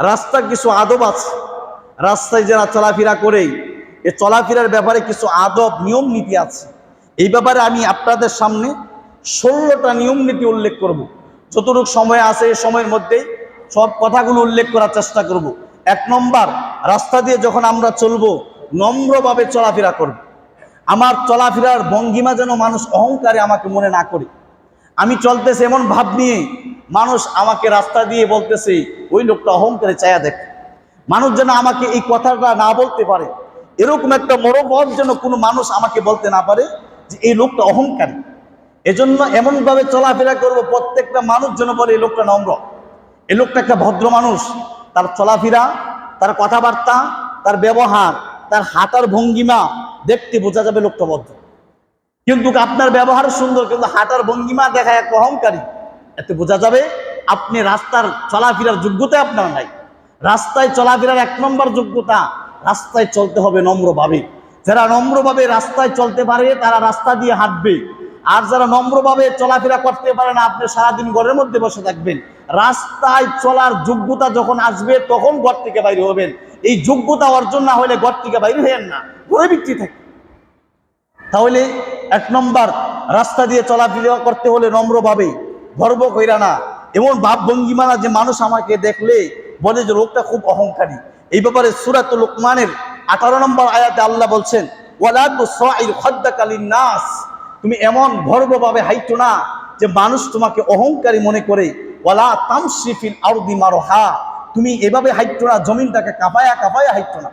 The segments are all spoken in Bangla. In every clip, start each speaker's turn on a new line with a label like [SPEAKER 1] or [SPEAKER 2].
[SPEAKER 1] রাস্তার কিছু আদব আছে। রাস্তায় যারা চলাফেরা করে এই চলাফেরার ব্যাপারে কিছু আদব নিয়ম নীতি আছে। এই ব্যাপারে আমি আপনাদের সামনে 16টা নিয়ম নীতি উল্লেখ করব। যতটুকু সময় আছে এই সময়ের মধ্যেই সব কথাগুলো উল্লেখ করার চেষ্টা করব। 1 নম্বর, রাস্তা দিয়ে যখন আমরা চলবো নম্রভাবে চলাফেরা করব। আমার চলাফেরার ভঙ্গিমা যেন মানুষ অহংকারে আমাকে মনে না করে। আমি চলতেছে এমন ভাব নিয়ে মানুষ আমাকে রাস্তা দিয়ে বলতেছে ওই লোকটা অহংকারে চায়া দেখে। মানুষ যেন আমাকে এই কথাটা না বলতে পারে, এরকম একটা মনোভাব যেন কোনো মানুষ আমাকে বলতে না পারে যে এই লোকটা অহংকারী। এজন্য এমনভাবে চলাফেরা করব প্রত্যেকটা মানুষ যেন বলে এই লোকটা নম্র, এই লোকটা একটা ভদ্র মানুষ। তার চলাফেরা, তার কথাবার্তা, তার ব্যবহার, তার হাঁটার ভঙ্গিমা দেখতে বোঝা যাবে লোকটা ভদ্র। কিন্তু আপনার ব্যবহার সুন্দর কিন্তু হাঁটার ভঙ্গিমা দেখায় এক অহংকারী, এতে বোঝা যাবে আপনি রাস্তার চলাফেরার যোগ্যতা আপনার নাই। রাস্তায় চলাফেরার 1 নম্বর যোগ্যতা, রাস্তায় চলতে হবে নম্রভাবে। যারা নম্রভাবে রাস্তায় চলতে পারে তারা রাস্তা দিয়ে হাঁটবে, আর যারা নম্রভাবে চলাফেরা করতে পারে না আপনি সারাদিন ঘরের মধ্যে বসে থাকবেন। রাস্তায় চলার যোগ্যতা যখন আসবে তখন ঘর থেকে বাইরে হবেন। এই যোগ্যতা অর্জন না হলে ঘর থেকে বাইরে হবেন না, ঘরে বিক্রি থাকে। তাহলে 1 নম্বর, রাস্তা দিয়ে চলাফেরা করতে হলে নম্রভাবে, গর্ব কইরা না, এমন ভাব ভঙ্গিমা না যে মানুষ আমাকে দেখলে বলে যে লোকটা খুব অহংকারী। এই ব্যাপারে সূরাতুল লুকমানের 18 নম্বর আয়াতে আল্লাহ বলছেন ওয়ালা তুসাইর খাদ্দাকা লিন-নাস, তুমি এমন গর্বভাবে হাইটো না যে মানুষ তোমাকে অহংকারী মনে করে। ওয়ালা তামশি ফিল আরদি মারহা, তুমি এভাবে হাইটো না জমিনটাকে কাঁপায়া কাঁপায়া হাইটো না,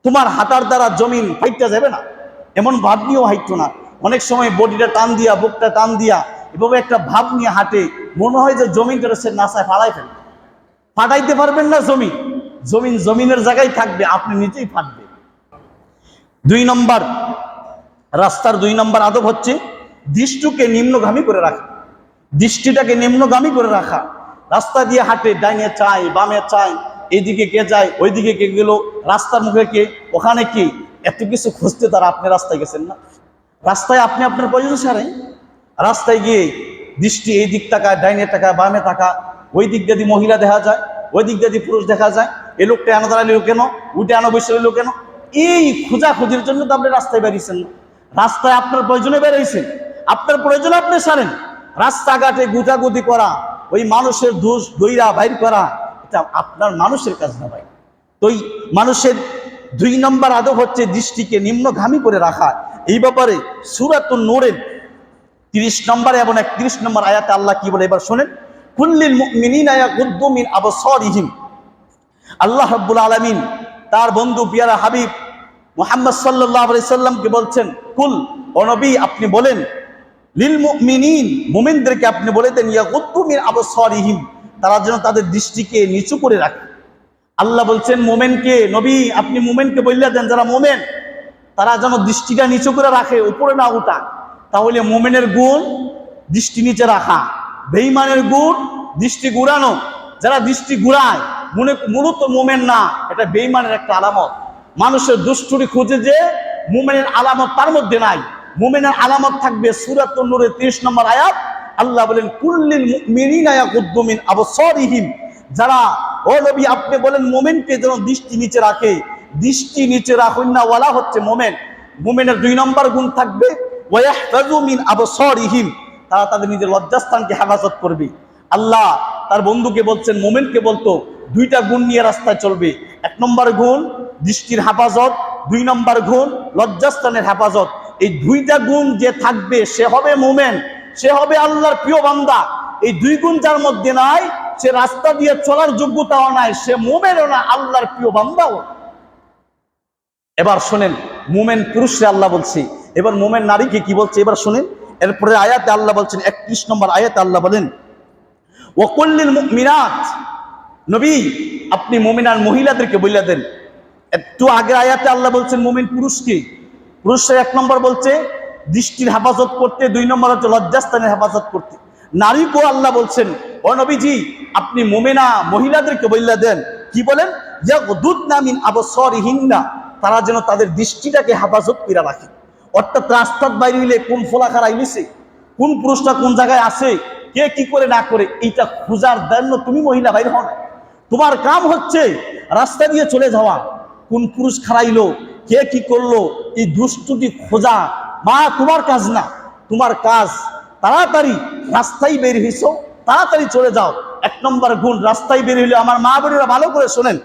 [SPEAKER 1] তোমার হাঁটার দ্বারা জমিন ফাইটা যাবে না এমন ভাব নিয়েও হাঁটতো না। অনেক সময় বডিটা টান দিয়া, বুকটা টান দিয়া এভাবে একটা ভাব নিয়ে হাঁটে, মনে হয় যে জমিনটা সে নাসায় ফাড়াই ফেলবে। ফাটাইতে পারবেন না জমিন, জমিন জমিনের জায়গায় থাকবে, আপনি নিজেই ফাটবে। 2 নম্বর, রাস্তার 2 নম্বর আদব হচ্ছে দৃষ্টিকে নিম্নগামী করে রাখা। দৃষ্টিটাকে নিম্নগামী করে রাখা। রাস্তা দিয়ে হাঁটে, ডাইনে চাই বামে চাই, এইদিকে কে যায় ওইদিকে কে গেল, রাস্তার মুখে কে, ওখানে কি, এত কিছু খুঁজতে তারা আপনি রাস্তায় গেছেন না। রাস্তায় আপনি আপনার প্রয়োজন সারেন। রাস্তায় গিয়ে দৃষ্টি এই দিক তাকায়, ডাইনে তাকায় বামে তাকা, ওই দিক যদি মহিলা দেখা যায়, ওই দিক যদি পুরুষ দেখা যায়, এই লোকটা এনে দাঁড়ালো কেন, উঠে আনো বসে রইল কেন, এই খোঁজাখুঁজির জন্য তো আপনি রাস্তায় বেরিয়েছেন না। রাস্তায় আপনার প্রয়োজনে বেরিয়েছেন, আপনার প্রয়োজনে আপনি সারেন। রাস্তাঘাটে গুটাগুটি করা, ওই মানুষের দোষ দইরা বাইর করা, এটা আপনার মানুষের কাজ না ভাই। তো মানুষের 2 নম্বর আদব হচ্ছে দৃষ্টিকে নিম্নগামী করে রাখা। এই ব্যাপারে সূরাতুন নূরের 30 নম্বর এবং 31 নম্বর আয়াতে আল্লাহ কি বলে এবার শুনেন, কুল্লিল মুমিনিনা ইয়াগুদ্দু মিন আবসারিহিম। আল্লাহ রাব্বুল আলামিন তার বন্ধু পিয়ারা হাবিব মুহাম্মদ সাল্লাল্লাহু আলাইহি সাল্লামকে বলছেন, কুল, ও নবী আপনি বলেন, লিল মুমিনিন, মুমিনদেরকে আপনি বলে দেন, ইয়াগুদ্দু মিন আবসারিহিম, তারা যেন তাদের দৃষ্টিকে নিচু করে রাখে। আল্লাহ বলছেন মোমেনকে, নবী আপনি মোমেনকে বললে দেন যারা মোমেন তারা যেন দৃষ্টিটা নিচু করে রাখে, উপরে না উঠা। তাহলে মোমেনের গুণ দৃষ্টি নিচে রাখা, বেঈমানের গুণ দৃষ্টি ঘুরানো। যারা দৃষ্টি ঘুরায় মূলত মোমেন না, এটা বেঈমানের একটা আলামত। মানুষের দুষ্টুরি খুঁজে যে মোমেনের আলামত তার মধ্যে নাই। মোমেনের আলামত থাকবে সূরাতুন নূরের 30 নম্বর আয়াত। আল্লাহ বলেন কুল্লিল মুমিনিনা ইয়াগুদ্দু মিন আবসারিহিম, যারা, ও নবী আপনি বলেন মোমেনকে যেন দৃষ্টি নিচে রাখে। দৃষ্টি নিচে রাখুন না ওয়ালা হচ্ছে মোমেন। মোমেনের 2 নম্বর গুণ থাকবে ওয়াহফাযু মিন আবসারিহিম, তারা তাদের নিজের লজ্জাস্থানকে হেফাজত করবে। আল্লাহ তার বন্ধুকে বলছেন, মোমেনকে বলতো 2টা গুণ নিয়ে রাস্তায় চলবে। 1 নম্বর গুণ দৃষ্টির হেফাজত, 2 নম্বর গুণ লজ্জাস্থানের হেফাজত। এই 2টা গুণ যে থাকবে সে হবে মোমেন, সে হবে আল্লাহর প্রিয় বান্দা। এই 2 গুণ যার মধ্যে নাই সে রাস্তা দিয়ে চলার যোগ্যতাও নাই, সে মোমেনও না, আল্লাহর প্রিয় বান্দাও। এবার শুনেন মোমেন পুরুষরে আল্লাহ বলছে, এবার মোমেন নারীকে কি বলছে এবার শুনেন। এরপরে আয়াতে আল্লাহ বলছেন 31 নম্বর আয়াতে আল্লাহ বলেন ওয়াকুল্লিল মুমিনাত, নবী আপনি মুমিনার মহিলাদেরকে বলে দেন। একটু আগে আয়াতে আল্লাহ বলছেন মুমিন পুরুষকে, পুরুষের 1 নম্বর বলছে দৃষ্টির হেফাজত করতে, 2 নম্বর হচ্ছে লজ্জাস্থানের হেফাজত করতে। নারীকেও আল্লাহ বলছেন, ও নবীজি আপনি মুমিনা মহিলাদেরকে বলে দেন, কি বলেন, ইয়াগুদ্দুনা মিন আবসারিহিন্না, তারা যেন তাদের দৃষ্টিটাকে হেফাজত করে রাখে। অর্থাৎ রাস্তার বাইরে হইলে কোন ফোলাখার আইলিছে, কোন পুরুষটা কোন জায়গায় আছে, কে কি করে না করে, এইটা খোঁজার জন্য তুমি মহিলা বাইরে হও না। তোমার কাম হচ্ছে রাস্তা দিয়ে চলে যাওয়া, কোন পুরুষ খারাইলো, কে কি করলো, এই দুষ্টুটি খোঁজা মা তোমার কাজ না। তোমার কাজ তাড়াতাড়ি রাস্তায় বের হইছো, তাড়াতাড়ি চলে যাও। 1 নম্বর গুণ, রাস্তায় বের হইলে আমার মা বোনেরা ভালো করে শোনেন,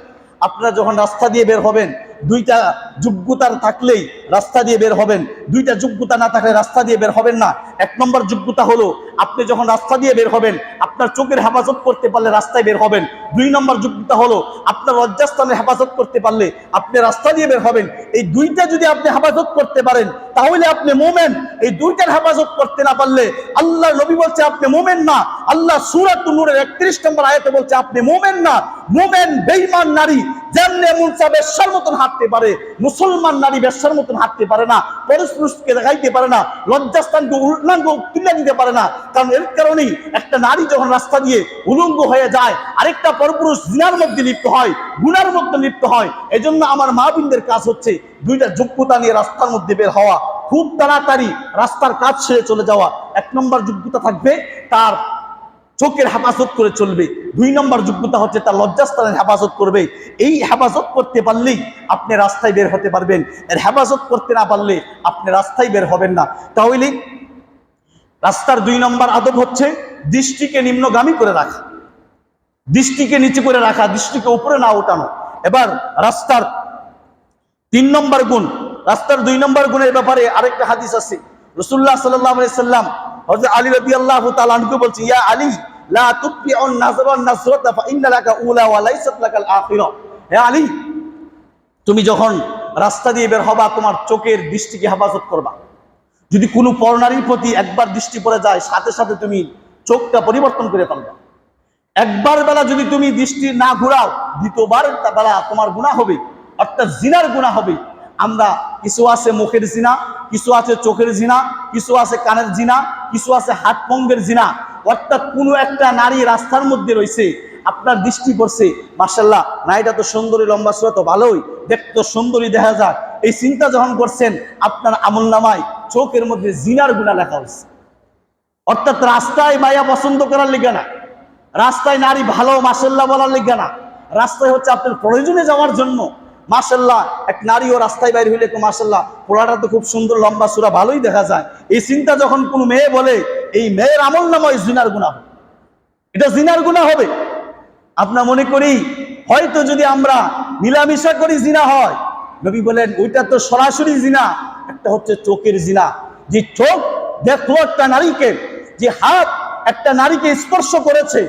[SPEAKER 1] আপনারা যখন রাস্তা দিয়ে বের হবেন, 2টা যোগ্যতার থাকলেই রাস্তা দিয়ে বের হবেন, 2টা যোগ্যতা না থাকলে রাস্তা দিয়ে বের হবেন না। 1 নম্বর যোগ্যতা হলো আপনি যখন রাস্তা দিয়ে বের হবেন আপনার চোখের হেফাজত করতে পারলে রাস্তায় বের হবেন। 2 নম্বর যোগ্যতা হলো আপনার লজ্জাস্থানের হেফাজত করতে পারলে আপনি রাস্তা দিয়ে বের হবেন। এই 2টা যদি আপনি হেফাজত করতে পারেন তাহলে আপনি মোমেন। এই 2টার হেফাজত করতে না পারলে আল্লাহ নবী বলছে আপনি মোমেন না। আল্লাহ সূরাতুন নূরের 31 নম্বর আয়াতে বলছে আপনি মোমেন না। মোমেন বেঈমান নারী যেমনে মুনসা বেশ্যার মতন হাঁটতে পারে, মুসলমান নারী বেশ্যার মতন হাঁটতে পারে না, পরস্পরকে দেখাইতে পারে না, লজ্জাস্থানকে উলঙ্গ তুলে নিতে পারে না। কারণ এর কারণেই একটা নারী যখন রাস্তা দিয়ে উলঙ্গ হয়ে যায়, আরেকটা পরপুরুষ জিনার মধ্যে লিপ্ত হয়, গুনার মধ্যে লিপ্ত হয়। এজন্য আমার মা বোনদের কাজ হচ্ছে 2টা যোগ্যতা নিয়ে রাস্তার মধ্যে বের হওয়া, খুব তাড়াতাড়ি রাস্তার কাজ ছেড়ে চলে যাওয়া। 1 নম্বর যোগ্যতা থাকবে তার চোখের হেফাজত করে চলবে, 2 নম্বর যোগ্যতা হচ্ছে তার লজ্জাস্থানের হেফাজত করবে। এই হেফাজত করতে পারলেই আপনি রাস্তায় বের হতে পারবেন। এর হেফাজত করতে না পারলে আপনি রাস্তায় বের হবেন না। তাহলে রাস্তার 2 নম্বর আদব হচ্ছে দৃষ্টিকে নিম্নগামী করে রাখা, দৃষ্টিকে নিচে করে রাখা, দৃষ্টিকে উপরে না ওঠানো। এবার রাস্তার 3 নম্বর গুণ, রাস্তার 2 নম্বর গুণের ব্যাপারে আরেকটা হাদিস আছে। রাসূলুল্লাহ সাল্লাল্লাহু আলাইহি সাল্লাম হযরত আলী রাদিয়াল্লাহু তাআলা আনহু বলছে, ইয়া আলী লা তুতবিউন নাযরান নাযরাতা ফা ইন্না লাকা উলা ওয়া লাইসাত লাকাল আখিরা। হে আলী, তুমি যখন রাস্তা দিয়ে বের হবা তোমার চোখের দৃষ্টিকে হেফাজত করবা। যদি কোনো পরনারীর প্রতি একবার দৃষ্টি পড়ে যায় সাথে সাথে তুমি চোখটা পরিবর্তন করে ফেলবা। একবার বেলা যদি তুমি দৃষ্টি না ঘুরাও, দ্বিতীয়বার বেলা তোমার গুনাহ হবে, অর্থাৎ জিনার গুনাহ হবে। আমরা কিছু আছে মুখের জিনা, কিছু আছে চোখের জিনা, কিছু আছে কানের জিনা, কিছু আছে হাত পঙ্গের জিনা। অর্থাৎ কোনো একটা নারী রাস্তার মধ্যে রয়েছে, আপনার দৃষ্টি পড়ছে, মাশাআল্লাহ নারীটা তো সুন্দরী, লম্বা চূড়া তো ভালোই, দেখতে তো সুন্দরী দেখা যায়। এই চিন্তা যখন করছেন আপনার আমলনামায় চোখের মধ্যে জিনার গুনাহ লেখা হয়েছে। অর্থাৎ রাস্তায় মায়া পছন্দ করার লিগে না, রাস্তায় নারী ভালো মাশাআল্লাহ বলার লিগে না, রাস্তায় হচ্ছে আপনার প্রয়োজনে যাওয়ার জন্য। মাশাআল্লাহ এক নারীও রাস্তায় বাইরে হইলে মাশাআল্লাহ পোড়াটা তো খুব সুন্দর, লম্বা চূড়া ভালোই দেখা যায়। এই চিন্তা যখন কোনো মেয়ে বলে, এই মেয়ের আমলনামায় জিনার গুনাহ হবে, এটা জিনার গুনাহ হবে। আপনার মনে করি হয়তো যদি আমরা মিলামিশা করি জিনা হয়, নবী বলেন ওইটা তো সরাসরি জিনা। একটা হচ্ছে চোখের জিনা, যে চোখ দেখলো একটা নারীকে, যে হাত একটা নারীকে স্পর্শ করেছে,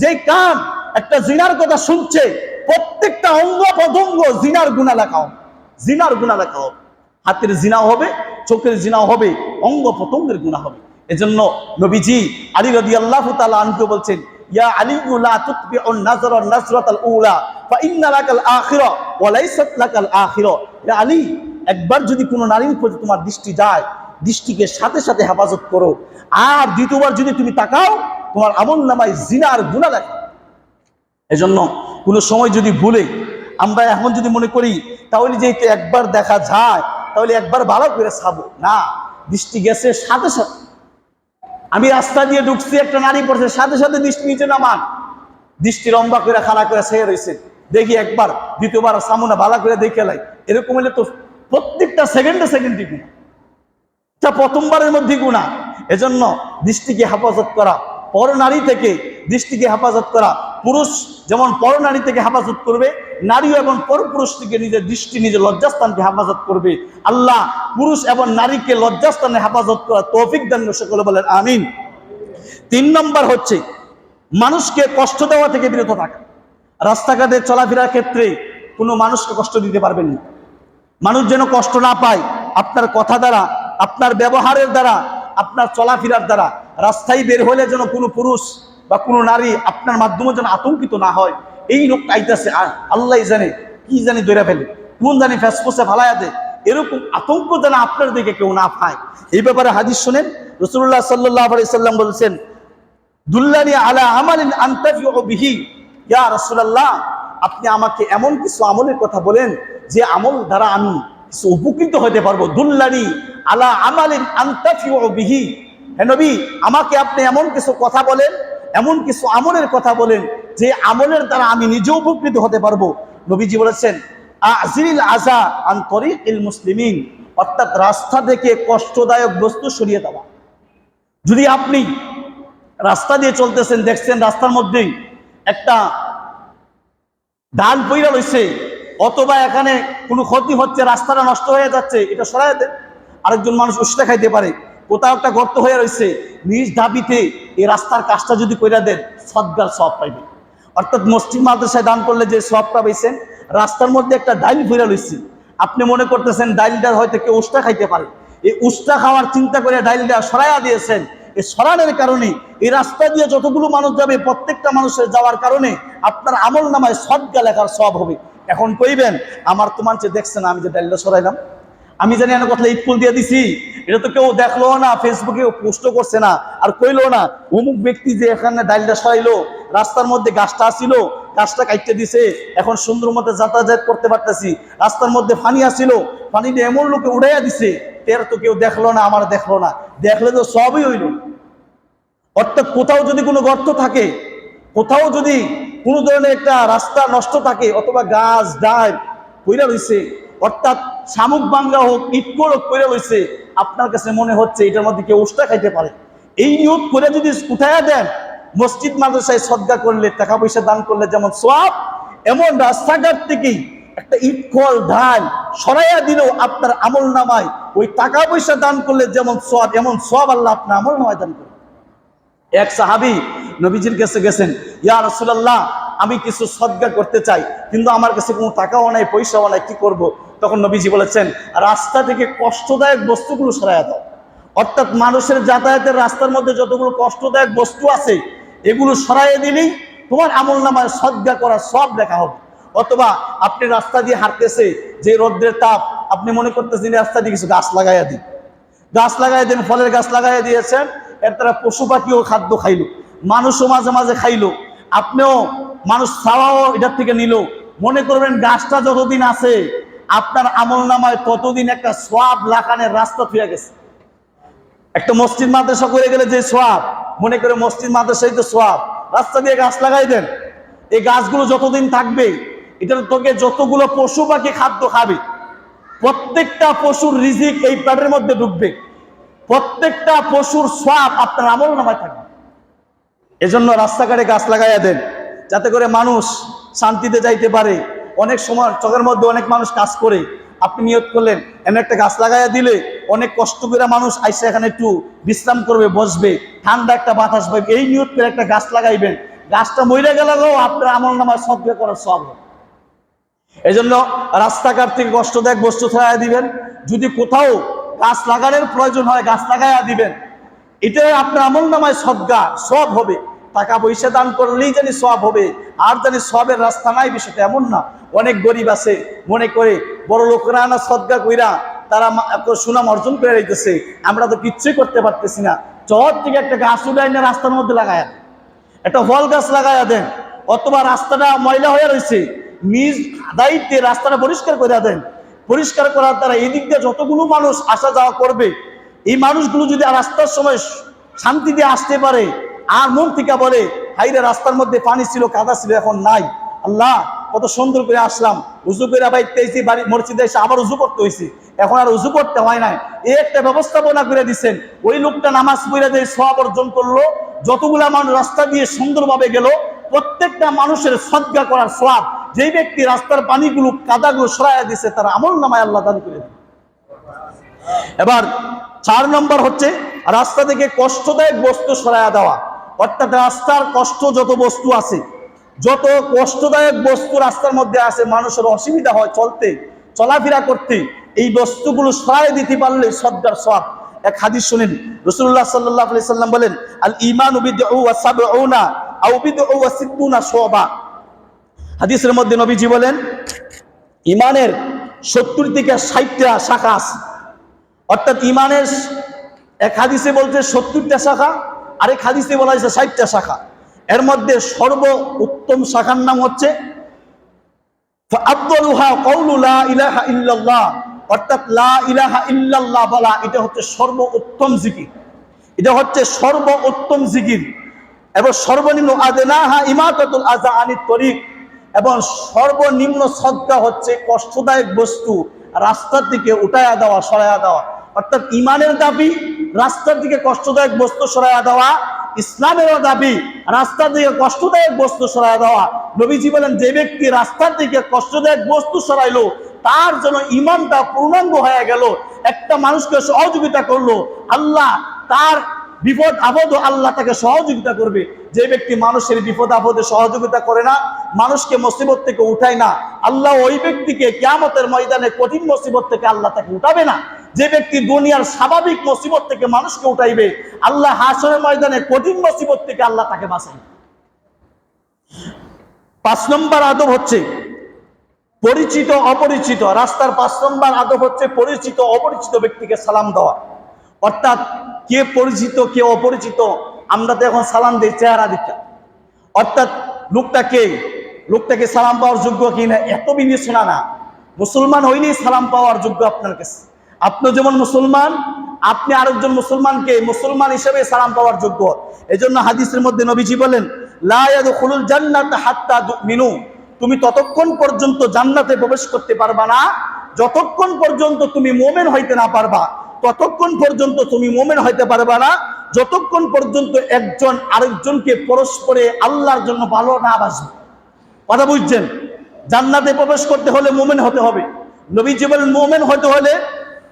[SPEAKER 1] যে কান একটা জিনার কথা শুনছে, প্রত্যেকটা অঙ্গ প্রত্যঙ্গ জিনার গুনাহ লেখা হবে, জিনার গুনাহ লেখা হবে। হাতের জিনাও হবে, চোখের জিনাও হবে, অঙ্গ প্রত্যঙ্গের গুনাহ হবে। এজন্য নবীজি আলী রাদিয়াল্লাহু তাআলা আনহু বলছেন, ইয়া আলী লা তুতবিউন নাযরান নাযরাতাল উলা ফা ইন্না লাকাল আখিরা ওয়া লাইসাত লাকাল আখিরা। ইয়া আলী, একবার যদি কোনো নারীর প্রতি তোমার দৃষ্টি যায়, দৃষ্টিকে সাথে সাথে হেফাজত করো। আর দ্বিতীয়বার যদি তুমি তাকাও, তোমার আমলনামায় জিনার গুনাহ লেখা। এজন্য কোনো সময় যদি ভুলে আমরা এখন যদি মনে করি তাহলে যেহেতু একবার দেখা যায় তাহলে একবার ভালো করে ছাবো না, দৃষ্টি গেছে সাথে সাথে। আমি রাস্তা দিয়ে ঢুকছি, একটা নারী পড়ছে, সাথে সাথে দৃষ্টি নিচে নামান, দৃষ্টি লম্বা করে খাড়া করে ছেয়ে রয়েছে, দেখি একবার দ্বিতীয়বার সামনে ভালো করে দেখে লাই। এরকম হলে তো প্রত্যেকটা সেকেন্ডে সেকেন্ডে গুণা, এটা প্রথমবারের মধ্যে গুণা। এজন্য দৃষ্টিকে হেফাজত করা, পর নারী থেকে দৃষ্টিকে হেফাজত করা। পুরুষ যেমন পর নারী থেকে হেফাজত করবে, নারীও এবং পর পুরুষ থেকে নিজের দৃষ্টি, নিজের লজ্জাস্থানকে হেফাজত করবে। আল্লাহ পুরুষ এবং নারীকে লজ্জাস্থানে হেফাজত করা তৌফিক দান করুন, সকলে বলেন আমিন। 3 নম্বর হচ্ছে মানুষকে কষ্ট দেওয়া থেকে বিরত থাকা। রাস্তাঘাটে চলাফেরার ক্ষেত্রে কোনো মানুষকে কষ্ট দিতে পারবেন না। মানুষ যেন কষ্ট না পায় আপনার কথা দ্বারা, আপনার ব্যবহারের দ্বারা, আপনার চলাফেরার দ্বারা। রাস্তায় বের হলে যেন কোনো পুরুষ বা কোনো নারী আপনার মাধ্যমে যেন আতঙ্কিত না হয়, এই লোকটা আইতেছে আল্লাহ জানে কি জানি ধরে ফেলে, কোন জানি ফেসফুসে ফালাইয়া দেয়, এরকম আতঙ্ক যেন আপনার দিকে কেউ না পায়। এই ব্যাপারে হাদিস শুনেন, রাসূলুল্লাহ সাল্লাল্লাহু আলাইহি সাল্লাম বলেছেন, দুল্লানি আলা আমালিন আনতাফিউ বিহি। ইয়া রাসূলুল্লাহ, আপনি আমাকে এমন কিছু আমলের কথা বলেন যে আমল দ্বারা আমি কিছু উপকৃত হতে পারবো। দুল্লানি আলা আমালিন আনতাফিউ বিহি। হে নবী, আমাকে আপনি এমন কিছু কথা বলেন, এমন কিছু আমলের কথা বলেন যে আমলের দ্বারা আমি নিজে উপকৃত হতে পারবো। নবীজি বলেছেন আজিল আজা আন তরিকিল মুসলিমিন, অর্থাৎ রাস্তা থেকে কষ্টদায়ক বস্তু সরিয়ে দেওয়া। যদি আপনি রাস্তা দিয়ে চলতেছেন, দেখছেন রাস্তার মধ্যেই একটা ডাল পইরা রয়েছে, অথবা এখানে কোনো ক্ষতি হচ্ছে, রাস্তাটা নষ্ট হয়ে যাচ্ছে, এটা সরাই দেন। আরেকজন মানুষ উষ্টা খাইতে পারে, কোথাও একটা গর্ত হয়ে রয়েছে, নিজ দাবিতে এই রাস্তার কাজটা যদি কইরা দেন, সদগার সওয়াব পাইবে। অর্থাৎ মসজিদ মাদ্রাসায় দান করলে যে সওয়াবটা পাইছেন, রাস্তার মধ্যে একটা ডাইল পইরা রয়েছে, আপনি মনে করতেছেন ডাইলটা হয়তো কেউ উষ্টা খাইতে পারে, এই উষ্টা খাওয়ার চিন্তা করে ডাইলটা সরাইয়া দিয়েছেন। এই সরানোর কারণে এই রাস্তা দিয়ে যতগুলো মানুষ যাবে, প্রত্যেকটা মানুষের যাওয়ার কারণে আপনার আমল নামায় সদকা লেখার সওয়াব হবে। এখন কইবেন আমার তো মানছে দেখছে না, আমি যে ডাইলটা সরাইলাম, আমি জানি না কথা ইটফুল দিয়ে দিছি, এটা তো কেউ দেখলো না, ফেসবুকে পোস্টও করছে না, আর কইলো না অমুক ব্যক্তি যে এখানে ডাইলটা সরাইলো, রাস্তার মধ্যে গাছটা আসিল, গাছটা কাটতে দিছে, এখন সুন্দর মতো যাতায়াত করতে পারতেছি। রাস্তার মধ্যে পানি আসিল, পানিটা এমন লোকে উড়াইয়া দিছে, এর তো কেউ দেখলো না, আমার দেখলো না, দেখলে তো সবই হইল। অর্থাৎ কোথাও যদি কোনো গর্ত থাকে, কোথাও যদি কোনো ধরনের একটা রাস্তা নষ্ট থাকে, অথবা গাছ ডাল পইরা রয়েছে, অর্থাৎ শামুক ভাঙ্গা হোক, ইটকোর হোক পইরা রয়েছে, আপনার কাছে মনে হচ্ছে এটার মধ্যে কেউ উষ্টা খাইতে পারে, এই নিয়ত করে যদি উঠাইয়া দেন, মসজিদ মাদ্রাসায় সদকা করলে, টাকা পয়সা দান করলে যেমন সওয়াব, এমন রাস্তাঘাট থেকেই একটা ইটকল ঢাল সরাইয়া দিলেও আপনার আমল নামায় ওই টাকা পয়সা দান করলে যেমন সওয়াব, এমন সওয়াব আল্লাহ আপনার আমল নামায় দান করবে। এক সাহাবী নবীজির কাছে গেছেন, ইয়া রাসূলুল্লাহ, আমি কিছু সদকা করতে চাই, কিন্তু আমার কাছে কোনো টাকাও নাই, পয়সাও নাই, কি করব? তখন নবীজি বলেছেন, রাস্তা থেকে কষ্টদায়ক বস্তুগুলো সরাইয়া দাও। অর্থাৎ মানুষের যাতায়াতের রাস্তার মধ্যে যতগুলো কষ্টদায়ক বস্তু আছে, এগুলো সরাইয়া দিলেই তোমার আমল নামায় সদকা করার সব লেখা হবে। অথবা আপনি রাস্তা দিয়ে হাঁটতেছে, যে রৌদ্রের তাপ, আপনি মনে করতেছেন রাস্তা দিয়ে কিছু গাছ লাগাইয়া দিন, গাছ লাগাই দেন, ফলের গাছ লাগাইয়া দিয়েছেন, এর দ্বারা পশু পাখিও খাদ্য খাইলো, মানুষও মাঝে মাঝে খাইলো, আপনিও মানুষ ছাওয়াও এটার থেকে নিল। মনে করবেন গাছটা যতদিন আছে, আপনার আমল নামায় ততদিন একটা সওয়াব লাখানের রাস্তা থুয়ে গেছে। একটা মসজিদ মাদ্রাসা করে গেলে যে সওয়াব, মনে করে মসজিদ মাদ্রাসায় তো সওয়াব, রাস্তা দিয়ে গাছ লাগাই দেন, এই গাছগুলো যতদিন থাকবে, এটার তোকে যতগুলো পশু পাখি খাদ্য খাবে, প্রত্যেকটা পশুর রিজিক এই পেটের মধ্যে ঢুকবে, প্রত্যেকটা পশুর সওয়াব আপনার আমল নামায় থাকবে। এজন্য রাস্তাঘাটে গাছ লাগাইয়া দেন, যাতে করে মানুষ শান্তিতে যাইতে পারে। অনেক সময় চকের মধ্যে অনেক মানুষ কাজ করে, আপনি নিয়ত করলেন এমন একটা গাছ লাগাইয়া দিলে অনেক কষ্ট করে মানুষ আইসে এখানে একটু বিশ্রাম করবে, বসবে, ঠান্ডা একটা বাতাস পাইবে, এই নিয়ত করে একটা গাছ লাগাইবেন, গাছটা মরে গেলেও আপনার আমল নামায় সদকা করার সওয়াব হবে। এই জন্য রাস্তাঘাট থেকে কষ্টদায়ক বস্তু সরাইয়া দিবেন, যদি কোথাও গাছ লাগানোর প্রয়োজন হয় গাছ লাগাইয়া দিবেন, এটা আপনার আমল নামায় সদকা সওয়াব হবে। টাকা পয়সা দান করলেই জানি সওয়াব হবে, আর জানি সওয়াবের রাস্তা নাই, বিষয়টা এমন না। অনেক গরিব আছে, মনে করে বড় লোকরা না সদকা কইরা তারা সুনাম অর্জন করে রেখেছে, আমরা তো কিচ্ছুই করতে পারতেছি না। চর থেকে একটা গাছ উঠাই না রাস্তার মধ্যে লাগায়া, একটা ফল গাছ লাগাইয়া দেন, অথবা রাস্তাটা ময়লা হয়ে রয়েছে, নিজ দায়িত্বে রাস্তাটা পরিষ্কার করে দেন। পরিষ্কার করার দ্বারা এই দিক দিয়ে যতগুলো মানুষ আসা যাওয়া করবে, এই মানুষগুলো যদি রাস্তার সময় শান্তি দিয়ে আসতে পারে, আর মন থেকে বলে হাইরে রাস্তার মধ্যে পানি ছিল, কাদা ছিল, এখন নাই, আল্লাহ কত সুন্দর করে আসলাম, উজু করে বাইতেছি, বাড়ি মসজিদে এসে আবার উজু করতে হয়েছে, এখন আর উজু করতে হয় নাই, এই একটা ব্যবস্থাপনা করে দিচ্ছেন। ওই লোকটা নামাজ পড়ে দিয়ে সওয়াব অর্জন করলো, যতগুলা মানুষ রাস্তা দিয়ে সুন্দরভাবে গেল, প্রত্যেকটা মানুষের সদকা করার সওয়াব, যেই ব্যক্তি রাস্তার পানিগুলো কাদাগুলো সরাইয়া দিছে, তার আমল নামায় আল্লাহ দান করে দেন। এবার 4 নম্বর হচ্ছে রাস্তা থেকে কষ্টদায়ক বস্তু সরাইয়া দেওয়া। অর্থাৎ রাস্তার কষ্ট যত বস্তু আছে, যত কষ্টদায়ক বস্তু রাস্তার মধ্যে আছে, মানুষের অসুবিধা হয় চলতে, চলাফেরা করতে, এই বস্তুগুলো সরাই দিতে পারলে সদকার সওয়াব। এক হাদিস শুনেন, রাসূলুল্লাহ সাল্লাল্লাহু আলাইহি সাল্লাম বলেন, আল ঈমানু বিদউ ওয়া সাবউনা আও বিদউ ওয়া সিত্তুনা শুবা। হাদিসের মধ্যে নবীজি বলেন, ঈমানের 70 থেকে 60টা শাখা আছে। অর্থাৎ ঈমানের এক হাদিসে বলছে 70টা শাখা, আরেক হাদিসে বলা হয়েছে 60টা শাখা। এর মধ্যে সর্ব উত্তম শাখার নাম হচ্ছে ফাআফদালুহা কাউলু লা ইলাহা ইল্লাল্লাহ, অর্থাৎ লা ইলাহা ইল্লাল্লাহ বলা, এটা হচ্ছে সর্ব উত্তম জিকির, এটা হচ্ছে সর্ব উত্তম জিকির। এবং সর্বনিম্ন আদনাহা ইমাতাতুল আযা আনিত তরিক, এবং সর্বনিম্ন সদকা হচ্ছে কষ্টদায়ক বস্তু রাস্তার দিকে উঠায়া দেওয়া, সরাইয়া দেওয়া। অর্থাৎ ইমানের দাবি রাস্তার দিকে কষ্টদায়ক বস্তু সরাইয়া দেওয়া, ইসলামেরও দাবি রাস্তার দিকে কষ্টদায়ক বস্তু সরাইয়া দেওয়া। নবীজি বলেন, যে ব্যক্তি রাস্তার দিকে কষ্টদায়ক বস্তু সরাইলো তার জন্য ইমানটা পূর্ণাঙ্গ হয়ে গেল। একটা মানুষকে সহযোগিতা করলো, আল্লাহ তার বিপদ আপদ আল্লাহ তাকে সহযোগিতা করবে। যে ব্যক্তি মানুষের বিপদ আপদে সহযোগিতা করে না, মানুষকে মুসিবত থেকে উঠায় না, আল্লাহ ওই ব্যক্তিকে কিয়ামতের ময়দানে কঠিন মুসিবত থেকে আল্লাহ তাকে উঠাবে না। যে ব্যক্তি দুনিয়ার স্বাভাবিক মুসিবত থেকে মানুষকে উঠাইবে, আল্লাহ হাসরের ময়দানে কঠিন মুসিবত থেকে আল্লাহ তাকে বাঁচাবে। 5 নম্বর আদব হচ্ছে পরিচিত অপরিচিত রাস্তার 5 নম্বর আদব হচ্ছে পরিচিত অপরিচিত ব্যক্তিকে সালাম দেওয়া। অর্থাৎ কে পরিচিত কে অপরিচিত আমরা তো এখন সালাম দিই চেহারা দিকে। অর্থাৎ লোকটাকে সালাম পাওয়ার যোগ্য কিনা এত বিবেচনা না। মুসলমান হইলেই সালাম পাওয়ার যোগ্য আপনার কাছে। আপনি যেমন মুসলমান, আপনি আরেকজন মুসলমানকে মুসলমান হিসেবে সালাম পাওয়ার যোগ্য। এজন্য হাদিসের মধ্যে নবীজি বলেন, লা ইয়াদখুলুল জান্নাতা হাত্তা তুমিনু, তুমি ততক্ষণ পর্যন্ত জান্নাতে প্রবেশ করতে পারবা না যতক্ষণ পর্যন্ত তুমি মুমিন হইতে না পারবা। ততক্ষণ পর্যন্ত তুমি মুমিন হইতে পারবা না যতক্ষণ পর্যন্ত একজন আরেকজনকে পরস্পরে আল্লাহর জন্য ভালো না বাসবে। কথা বুঝছেন? জান্নাতে প্রবেশ করতে হলে মুমিন হতে হবে। নবীজি বলেন, মুমিন হতে হলে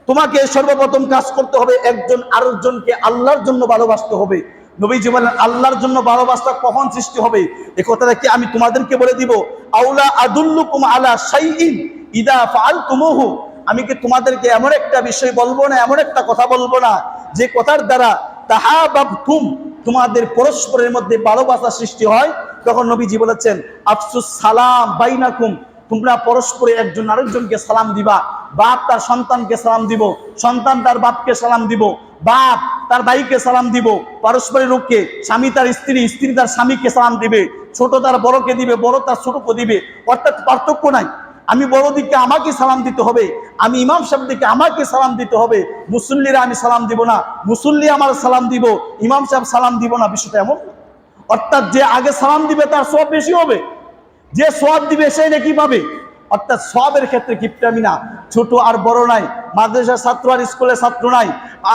[SPEAKER 1] তোমাকে সর্বপ্রথম কাজ করতে হবে একজন আরেকজনকে আল্লাহর জন্য ভালোবাসতে হবে। নবীজি বলেন, আল্লাহর জন্য ভালোবাসা কখন সৃষ্টি হবে এই কথাটা কি আমি তোমাদেরকে বলে দিব? আউলা আদুল্লুকুম আলা শাইইন ইদা ফাআলতুমুহু, আমি কি তোমাদেরকে এমন একটা বিষয় বলবো না, এমন একটা কথা বলবো না যে কথার দ্বারা তাহাবাবতুম, তোমাদের পরস্পরের মধ্যে ভালোবাসা সৃষ্টি হয়? তখন নবীজি বলেছেন, আফসুস সালাম বাইনাকুম, তোমরা পরস্পরে একজন আরেকজনকে সালাম দিবা। বাপ তার সন্তানকে সালাম দিব, সন্তান তার বাপকে সালাম দিব, বাপ তার ভাইকে সালাম দিব, পারস্পরিক রূপকে স্বামী তার স্ত্রী, স্ত্রী তার স্বামীকে সালাম দিবে, ছোট তার বড়কে দিবে, বড় তার ছোটকে দিবে। অর্থাৎ পার্থক্য নাই। আমি বড় দিকে আমাকে সালাম দিতে হবে, আমি ইমাম সাহেব দিকে আমাকে সালাম দিতে হবে। মুসল্লিরা আমি সালাম দিব না, মুসল্লি আমার সালাম দিব, ইমাম সাহেব সালাম দিব না, বিষয়টা এমন। অর্থাৎ যে আগে সালাম দিবে তার সওয়াব বেশি হবে, যে সওয়াব দিবে সে নাকি পাবে। অর্থাৎ সওয়াবের ক্ষেত্রে কিপটামি না, ছোট আর বড় নাই, মাদ্রাসার ছাত্র আর স্কুলের ছাত্র নাই,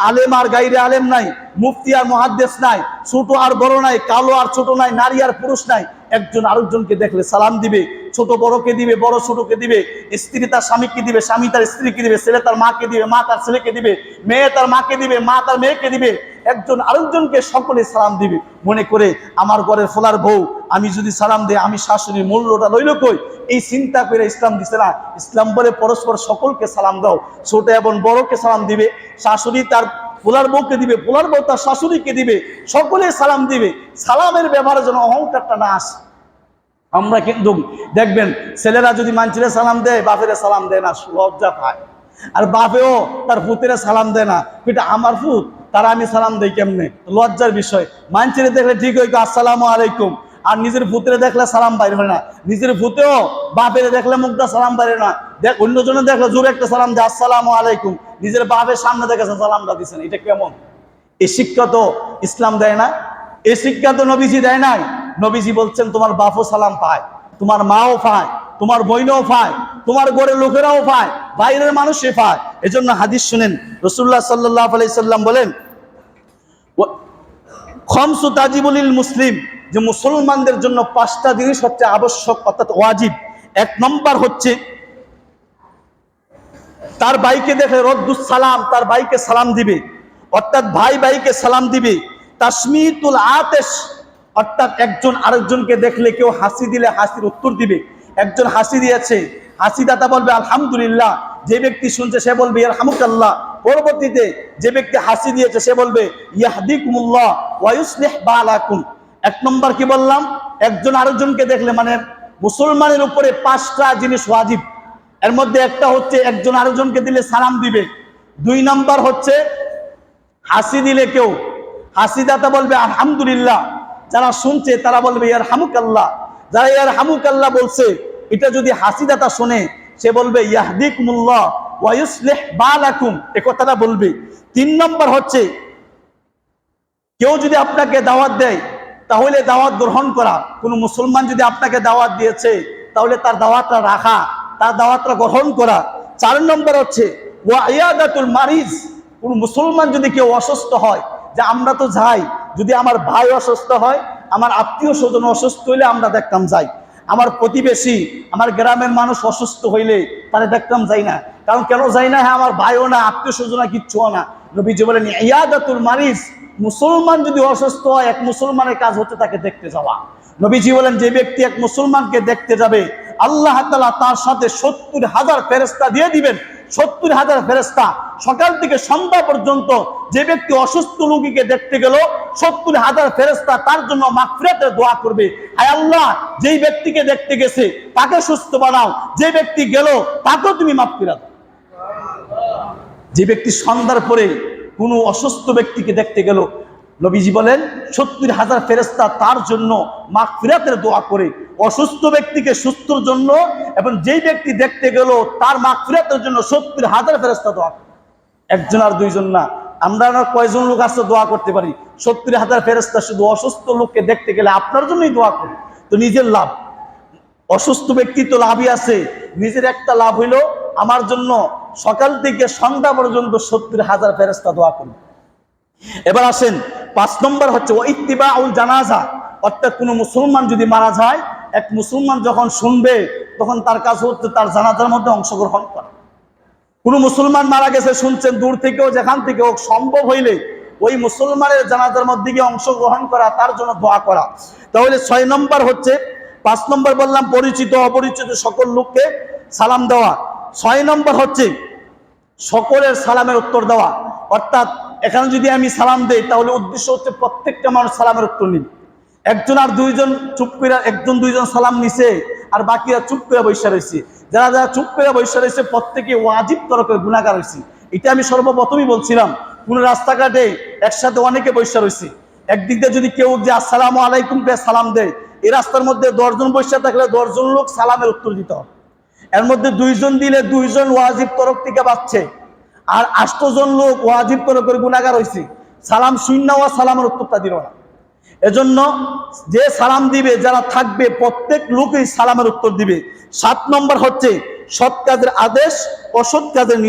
[SPEAKER 1] আলেম আর গাইরে আলেম নাই, মুফতি আর মুহাদ্দিস নাই, ছোট আর বড় নাই, কালো আর ছোট নাই, নারী আর পুরুষ নাই। একজন আরেকজনকে দেখলে সালাম দিবে, ছোট বড়কে দিবে, বড় ছোটকে দিবে, স্ত্রী তার স্বামীকে দিবে, স্বামী তার স্ত্রীকে দিবে, ছেলে তার মাকে দিবে, মা তার ছেলেকে দিবে, মেয়ে তার মাকে দিবে, মা তার মেয়েকে দিবে। একজন আরেকজনকে সকলে সালাম দিবে। মনে করে আমার ঘরের ফোলার বউ আমি যদি সালাম দেই আমি শাশুড়ির মূল্যটা লইল কই, এই চিন্তা করে ইসলাম দিছে না। ইসলাম বলে পরস্পর সকলকে সালাম দাও, ছোট এবং বড়কে সালাম দিবে, শাশুড়ি তার পোলার বউকে দিবে, পোলার বউ তার শাশুড়িকে দিবে, সকলে সালাম দিবে। সালামের ব্যাপারে যেন অহংকারটা না আসে। আমরা কিন্তু দেখবেন ছেলেরা যদি মানুষের সালাম দেয়, বাপের সালাম দেয় না, লজ্জা পায়। আর বাপেও তার পুতেরা সালাম দেয় না, এটা আমার পুত, তারা আমি সালাম দেই কেমনে, লজ্জার বিষয়। মানুষের দেখলে ঠিক হইতো আসসালামু আলাইকুম, আর নিজের পুত্রে দেখলে সালাম বাইরে হয় না, নিজের পুতেও বাপের দেখলে মুখটা সালাম বাইরে না, দেখ অন্যজনে দেখলে জোরে একটা সালাম দেয় আসসালামু আলাইকুম, নিজের বাপের সামনে দেখেছে সালামটা দিচ্ছেন, এটা কেমন? এই শিক্ষা তো ইসলাম দেয় না, এই শিক্ষা তো নবীজি দেয় নাই। নবীজি বলছেন তোমার বাপও সালাম পায়, তোমার মাও পায়, তোমার বোনও পায়, তোমার ঘরের লোকেরাও পায়, বাইরের মানুষে পায়। এজন্য হাদিস শুনেন, রাসূলুল্লাহ সাল্লাল্লাহু আলাইহি সাল্লাম বলেন, খামসু তাজিবুলিল মুসলিম, যে মুসলমানদের জন্য 5টা জিনিস হচ্ছে আবশ্যক অর্থাৎ ওয়াজিব। 1 নম্বর হচ্ছে তার ভাইকে দেখে রদ্দুস সালাম, তার ভাইকে সালাম দিবে, অর্থাৎ ভাই ভাইকে সালাম দিবে। তাসমিতুল আতিশ, অর্থাৎ একজন আরেকজনকে দেখলে কেউ হাসি দিলে হাসির উত্তর দিবে। একজন হাসি দিয়েছে, হাসি দাতা বলবে আলহামদুলিল্লাহ, যে ব্যক্তি শুনছে সে বলবে ইয়ারহামুকাল্লাহ। পরবর্তীতে যে ব্যক্তি হাসি দিয়েছে সে বলবে ইয়াহদিকুমুল্লাহ ওয়া ইউসলিহ বালাকুম। 1 নম্বর কি বললাম? একজন আরেকজনকে দেখলে, মানে মুসলমানের উপরে 5টা জিনিস ওয়াজিব। এর মধ্যে একটা হচ্ছে একজন আরেকজনকে দিলে সালাম দিবে। 2 নম্বর হচ্ছে হাসি দিলে কেউ হাসি দাতা বলবে আলহামদুলিল্লাহ, যারা শুনছে তারা বলবে ইয়ারহামুকাল্লাহ। যারা ইয়ারহামুকাল্লাহ বলছে এটা যদি হাসি দাতা শুনে সে বলবে ইয়াহদিকুমুল্লাহ ওয়া ইউসলিহ বালাকুম, এই কথাটা বলবে। 3 নম্বর হচ্ছে কেউ যদি আপনাকে দাওয়াত দেয় তাহলে দাওয়াত গ্রহণ করা। কোনো মুসলমান যদি আপনাকে দাওয়াত দিয়েছে তাহলে তার দাওয়াতটা রাখা, তার দাওয়াতটা গ্রহণ করা। 4 নম্বর হচ্ছে ওয়া ইয়াদাতুল মারিজ। কোনো মুসলমান যদি কেউ অসুস্থ হয়, যে আমরা তো যাই, যদি আমার ভাই অসুস্থ হয়, আমার আত্মীয় স্বজন অসুস্থ হইলে আমরা দেখতাম যাই, আমার প্রতিবেশী, আমার গ্রামের মানুষ অসুস্থ হইলে তারা দেখতাম যাই না। কারণ কেন যাই না? হ্যাঁ, আমার ভাইও না, আত্মীয় স্বজন কিচ্ছুও না। নবীজি বলেন ইয়াদাতুল মারিজ, মুসলমান যদি অসুস্থ হয়, এক মুসলমানের কাজ হচ্ছে তাকে দেখতে যাওয়া। নবীজি বলেন যে ব্যক্তি এক মুসলমানকে দেখতে যাবে, আল্লাহ তাআলা তার সাথে 70,000 ফেরেশতা দিয়ে দিবেন। 70,000 ফেরেশতা সকাল থেকে সন্ধ্যা পর্যন্ত যে ব্যক্তি অসুস্থ রোগীকে দেখতে গেল, 70,000 ফেরেশতা তার জন্য মাগফিরাতের দোয়া করবে। হায় আল্লাহ, যেই ব্যক্তিকে দেখতে গেছে তাকে সুস্থ বানাও, যে ব্যক্তি গেল তাকেও তুমি মাগফিরাত। যে ব্যক্তি সন্ধ্যার পরে কোনো অসুস্থ ব্যক্তিকে দেখতে গেল, নবীজি বলেন 70,000 ফেরেশতা তার জন্য মাগফিরাতের দোয়া করে, অসুস্থ ব্যক্তিকে সুস্থর জন্য, এবং যেই ব্যক্তি দেখতে গেল তার মাগফিরাতের জন্য 70,000 ফেরেশতা দোয়া করে। একজন আর দুইজন না, আমরা কয়জন লোক আসতে দোয়া করতে পারি? 70,000 ফেরেশতা শুধু অসুস্থ লোককে দেখতে গেলে আপনার জন্যই দোয়া করে। তো নিজের লাভ, অসুস্থ ব্যক্তি তো লাভই আছে, নিজের একটা লাভ হইল আমার জন্য সকাল থেকে সন্ধ্যা পর্যন্ত 70,000 ফেরেশতা দোয়া করবে। এবার আসেন 5 নম্বর হচ্ছে ইত্তিবাউল জানাজা। অর্থাৎ কোনো মুসলমান যদি মারা যায়, এক মুসলমান যখন শুনবে তখন তার কাজ হচ্ছে তার জানাজার মধ্যে অংশগ্রহণ করা। কোনো মুসলমান মারা গেছে শুনছেন, দূর থেকেও যেখান থেকে হোক, সম্ভব হইলে ওই মুসলমানের জানাজার মধ্যে গিয়ে অংশগ্রহণ করা, তার জন্য দোয়া করা। তাহলে 6 নম্বর হচ্ছে, 5 নম্বর বললাম পরিচিত অপরিচিত সকল লোককে সালাম দেওয়া। 6 নম্বর হচ্ছে সকলের সালামের উত্তর দেওয়া। অর্থাৎ এখানে যদি আমি সালাম দেই তাহলে উদ্দেশ্য হচ্ছে প্রত্যেকটা মানুষ সালামের উত্তর নিবে। একজন আর দুইজন চুপ করে, একজন দুইজন সালাম নিছে আর বাকিরা চুপ করে বৈশা রয়েছে। যারা যারা চুপ করে বৈশা রয়েছে প্রত্যেকে ওয়াজিব তরফে গুনাহগার হয়েছে। এটা আমি সর্বপ্রথমই বলছিলাম। কোন রাস্তাঘাটে একসাথে অনেকে বৈশা রয়েছে, একদিক দিয়ে যদি কেউ যে আসসালামু আলাইকুম কে সালাম দেয়, এই রাস্তার মধ্যে 10 জন বৈশা থাকলে 10 জন লোক সালামের উত্তর দিতে হবে। এর মধ্যে 2 জন দিলে 2 জন ওয়াজিব তরফ থেকে পাচ্ছে, আর 8 জন লোক ওয়াজিব তরফের গুনাহগার হয়েছে। সালাম শূন্য ও সালামের উত্তরটা দিল না। এজন্য যে সালাম দিবে, যারা থাকবে প্রত্যেক লোকই সালামের উত্তর দিবে। 7 নম্বর হচ্ছে সৎ কাজের আদেশ, অসৎ কাজের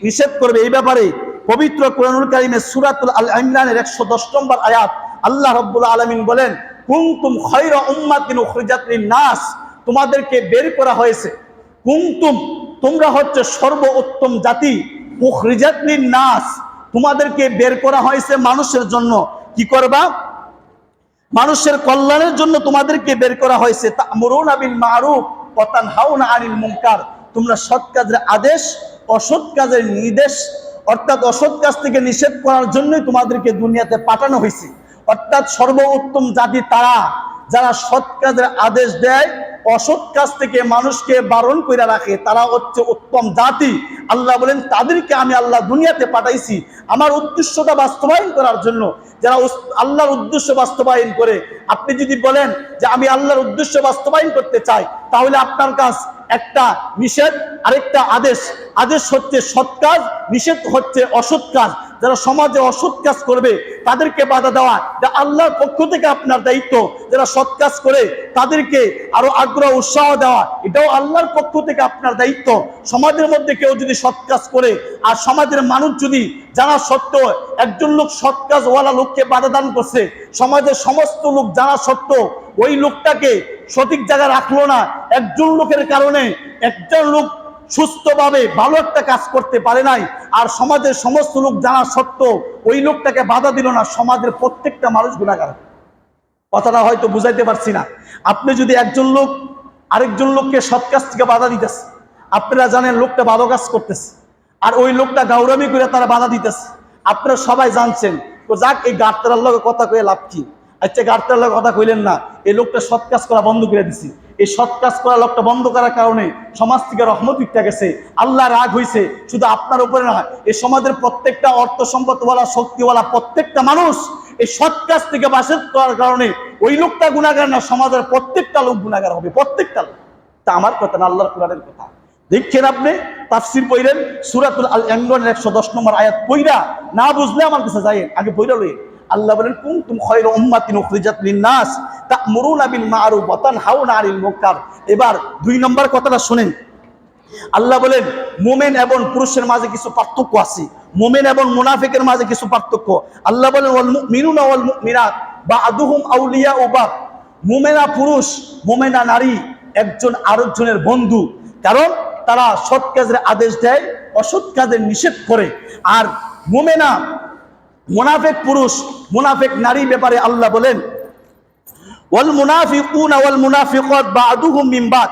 [SPEAKER 1] নিষেধ করবে। এই ব্যাপারে পবিত্র কোরআনুল কারীমের সূরাতুল আল ইমরানের 110 নম্বর আয়াত আল্লাহ রাব্বুল আলামিন বলেন, কুনতুম খায়রা উম্মাতিন উখরিজাত লিন-নাস, তোমাদেরকে বের করা হয়েছে, কুনতুম তোমরা হচ্ছে সর্বোত্তম জাতি, উখরিজাত লিন-নাস তোমাদেরকে বের করা হয়েছে মানুষের জন্য। কি করবা? মানুষের কল্যাণের জন্য তোমাদেরকে বের করা হয়েছে। তা'মুরুনা বিল মা'রুফ ওয়া তানহাউনা আনিল মুনকার, তোমরা সৎ কাজের আদেশ, অসৎ কাজের নির্দেশ, অর্থাৎ অসৎ কাজ থেকে নিষেধ করার জন্যই তোমাদেরকে দুনিয়াতে পাঠানো হয়েছে। অর্থাৎ সর্বোত্তম জাতি তারা যারা সৎ কাজের আদেশ দেয়, অসৎ কাজ থেকে মানুষকে বারণ করে রাখে, তারা হচ্ছে উত্তম জাতি। আল্লাহ বলেন তাদেরকে আমি আল্লাহ দুনিয়াতে পাঠাইছি আমার উদ্দেশ্যটা বাস্তবায়ন করার জন্য। যারা আল্লাহর উদ্দেশ্য বাস্তবায়ন করে, আপনি যদি বলেন যে আমি আল্লাহর উদ্দেশ্য বাস্তবায়ন করতে চাই, তাহলে আপনার কাজ একটা নিষেধ, আরেকটা আদেশ। আদেশ হচ্ছে সৎ কাজ, নিষেধ হচ্ছে অসৎ কাজ। যারা সমাজে অসৎ কাজ করবে তাদেরকে বাধা দেওয়া, এটা আল্লাহর পক্ষ থেকে আপনার দায়িত্ব। যারা সৎ কাজ করে তাদেরকে আরো আগ্রহ উৎসাহ দেওয়া, এটাও আল্লাহর পক্ষ থেকে আপনার দায়িত্ব। সমাজের মধ্যে কেউ যদি সৎ কাজ করে আর সমাজের মানুষ যদি জানা সত্ত্বেও একজন লোক সৎ কাজ ওয়ালা লোককে বাধা দান করছে, সমাজের সমস্ত লোক জানা সত্ত্বেও ওই লোকটাকে সঠিক জায়গায় রাখলো না, একজন লোকের কারণে একজন লোক সুস্থভাবে ভালো একটা কাজ করতে পারে নাই, আর সমাজের সমস্ত লোক জানা সত্ত্বেও ওই লোকটাকে বাধা দিল না, সমাজের প্রত্যেকটা মানুষ গুনাহগার। কথাটা হয়তো বুঝাইতে পারছি না। আপনি যদি একজন লোক আরেকজন লোককে সৎ কাজ থেকে বাধা দিতেছে, আপনারা জানেন লোকটা ভালো কাজ করতেছে, আর ওই লোকটা গাউরামি করে তারা বাধা দিতেছে, আপনারা সবাই জানছেন, তো যাক এই গাড়তার লোকের কথা কয়ে লাভ কি? আচ্ছা গাড়তার লোকের কথা কইলেন না, এই লোকটা সৎ কাজ করা বন্ধ করে দিছি। এই সৎ কাজ করা লোকটা বন্ধ করার কারণে সমাজ থেকে রহমত উঠে গেছে, আল্লাহ রাগ হয়েছে। শুধু আপনার উপরে না, এই সমাজের প্রত্যেকটা অর্থ সম্পদওয়ালা, শক্তিওয়ালা প্রত্যেকটা মানুষ এই সৎ কাজ থেকে বাসেদ করার কারণে ওই লোকটা গুনাহগার না, সমাজের প্রত্যেকটা লোক গুনাহগার হবে, প্রত্যেকটা লোক। তা আমার কথা না, আল্লাহর কোরআনের কথা। দেখছেন আপনি তাফসীর পড়লেন সূরাতুল আল ইমরানের 110 নম্বর আয়াত পড়া না বুঝলে আমার কাছে যাই, আগে পড়া লই। আল্লাহ বলেন কুনতুম খায়রা উম্মাতিন উখরিজাত লিন-নাস তা'মুরুনা বিল মা'রুফ ওয়া তানহাউনা আনিল মুনকার। এবার 2 নম্বর কথাটা শুনেন। আল্লাহ বলেন মুমিন এবং পুরুষের মাঝে কিছু পার্থক্য আছে, মুমিন এবং মুনাফিকের মাঝে কিছু পার্থক্য। আল্লাহ বলেন ওয়াল মুমিনুনা ওয়াল মুমিনাত বা'দুহুম আউলিয়াউ বা'দ। মুমিনা পুরুষ, মুমিনা নারী একজন আরেকজনের বন্ধু, কারণ তারা সৎ কাজের আদেশ দেয়, অসৎ কাজের নিষেধ করে। আর মুমিনা মুনাফিক পুরুষ, মুনাফিক নারী ব্যাপারে আল্লাহ বলেন ওয়াল মুনাফিকুনা ওয়াল মুনাফিকাত বা'দুহুম মিন বা'দ।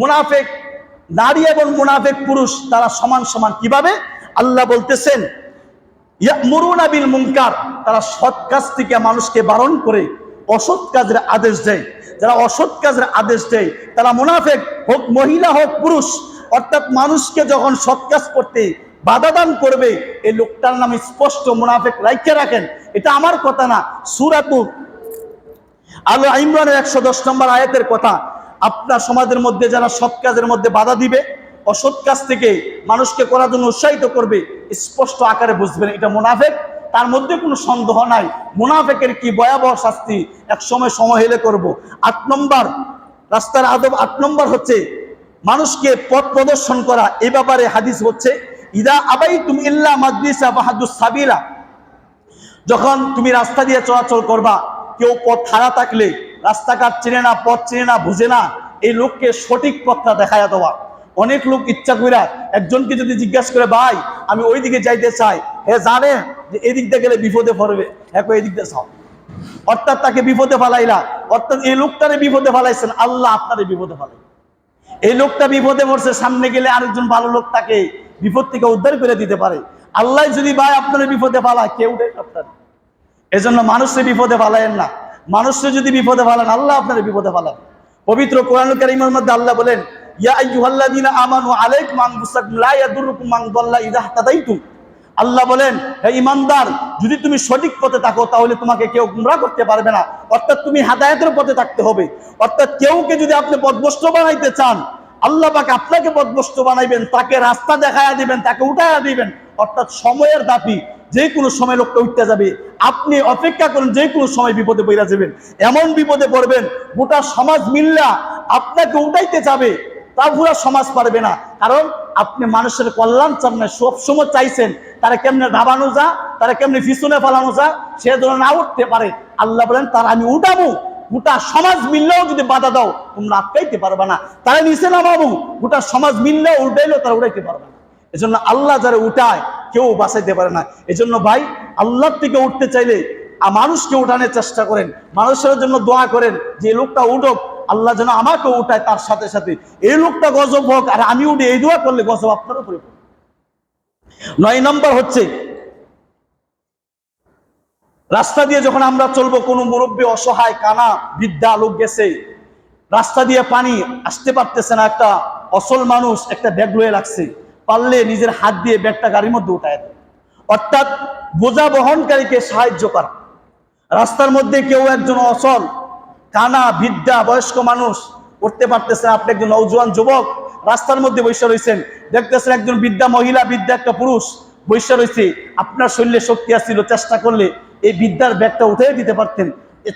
[SPEAKER 1] মুনাফিক নারী এবং মুনাফিক পুরুষ তারা সমান সমান। কিভাবে? আল্লাহ বলতেছেন ইয়া'মুরুনা বিল মুনকার, তারা সৎ কাজ থেকে মানুষকে বারণ করে অসৎ কাজের আদেশ দেয়। যারা অসৎ কাজের আদেশ দেয় তারা মুনাফিক, হোক মহিলা হোক পুরুষ। অর্থাৎ মানুষকে যখন সৎ কাজ করতে বাধা দান করবে, এই লোকটার নাম স্পষ্ট মুনাফিক রাইখে রাখেন। এটা আমার কথা না, সূরাতু আলে ইমরানের 110 নম্বর আয়াতের কথা। আপনার সমাজের মধ্যে যারা সৎ কাজের মধ্যে বাধা দিবে, অসৎ কাজ থেকে মানুষকে করার জন্য উৎসাহিত করবে, স্পষ্ট আকারে বুঝবেন এটা মুনাফিক। তার মধ্যে কোনো সন্দেহ নাই মুনাফিকের কি ভয়াবহ শাস্তি এক সময় হেলে করব। 8 নম্বর রাস্তার আদব, 8 নম্বর হচ্ছে মানুষকে পথ প্রদর্শন করা। এই ব্যাপারে হাদিস হচ্ছে ইদা আবাইতুম ইল্লা মাদরিসা ফাহাদুস সাবিলা। যখন তুমি রাস্তা দিয়ে চলাচল করবা, কেউ পথ হারা থাকলে, রাস্তাঘাট চিনে না, পথ চিনে না, বুঝে না, এই লোককে সঠিক পথটা দেখায়া দেওয়া। অনেক লোক ইচ্ছা কইরা একজনকে যদি জিজ্ঞাসা করে ভাই আমি ওই দিকে যাইতে চাই, হে জানে যে এই দিক দিয়ে গেলে বিপদে পড়বে, হ্যাঁ এই দিক দিয়ে যাও, অর্থাৎ তাকে বিপদে ফালাইলা। অর্থাৎ এই লোকটারে বিপদে ফালাইছেন, আল্লাহ আপনারে বিপদে ফালাই। এই লোকটা বিপদে পড়ছে, সামনে গেলে আরেকজন ভালো লোক তাকে বিপদ থেকে উদ্ধার করে দিতে পারে। আল্লাহ যদি ভাই আপনার বিপদে ফালায়, কেউ দেয় আপনার। এজন্য মানুষের বিপদে ফালায়েন না, মানুষের যদি বিপদে ফালান আল্লাহ আপনার বিপদে ফালান। পবিত্র কোরআনুল কারীমের মধ্যে আল্লাহ বলেন ইয়া আইয়ুহাল্লাযীনা আমানু আলাইকুম আনফুসাকুম লা ইয়াদুররুকুম মান দাল্লা ইযা ইহতাদাইতুম। আল্লাহ বলেন হে ঈমানদার, যদি তুমি সঠিক পথে থাকো তাহলে তোমাকে কেউ গুমরাহ করতে পারবে না। অর্থাৎ তুমি হেদায়েতের পথে থাকতে হবে। অর্থাৎ কেউকে যদি আপনি পথভ্রষ্ট বানাইতে চান, আল্লাহ পাক আপনাকে পথভ্রষ্ট বানাইবেন, তাকে রাস্তা দেখায়া দিবেন, তাকে উঠায়া দিবেন। অর্থাৎ সময়ের দাপি, যে কোনো সময় লোকটা উঠতে যাবে, আপনি অপেক্ষা করেন, যে কোনো সময় বিপদে পড়ে যাবেন। এমন বিপদে পড়বেন গোটা সমাজ মিল্লা আপনাকে উঠাইতে যাবে, তা পুরো সমাজ পারবে না। কারণ আপনি মানুষের কল্যাণ চান না, সবসময় চাইছেন তারা কেমনে দাবানো যা, তারা কেমনে পিছনে ফেলানো যা, সে যেন না উঠতে পারে। আল্লাহ বলেন তারা আমি উঠাবো, গোটা সমাজ মিললেও যদি বাধা দাও তোমরা আটকাইতে পারবে না। তারা নিচে নামাবো, গোটা সমাজ মিললেও উঠাইলেও তারা উঠাইতে পারবে না। এজন্য আল্লাহ যারা উঠায় কেউ বাঁচাইতে পারে না। এজন্য ভাই আল্লাহর থেকে উঠতে চাইলে মানুষকে উঠানোর চেষ্টা করেন, মানুষের জন্য দোয়া করেন যে এই লোকটা উঠুক, আল্লাহ যেন আমাকে উঠায়, তার সাথে সাথে এই লোকটা গজব হোক আর আমি উঠে, এই দোয়া করলে গজব আপনার উপরে। 9 নম্বর হচ্ছে রাস্তা দিয়ে যখন আমরা চলবো, কোনো মুরব্বী অসহায় কানা বৃদ্ধা লোক গেছে, রাস্তা দিয়ে পানি আসতে পারতেছে না, একটা অসল মানুষ একটা ব্যাগ লয়ে রাখছে, পারলে নিজের হাত দিয়ে ব্যাগটা গাড়ির মধ্যে উঠায় দেয়। অর্থাৎ বোঝা বহনকারীকে সাহায্য করা। রাস্তার মধ্যে কেউ একজন অসল কানা বৃদ্ধা বয়স্ক মানুষ উঠতে পারতেছে, আপনি একজন নওজোয়ান যুবক রাস্তার মধ্যে বসে রয়েছেন, দেখতেছেন একজন বৃদ্ধা মহিলা, বৃদ্ধা একটা পুরুষ বসে রয়েছে, আপনার শরীরে শক্তি আসছিল, চেষ্টা করলে এই বৃদ্ধার ব্যাগটা উঠাই দিতে পারতেন,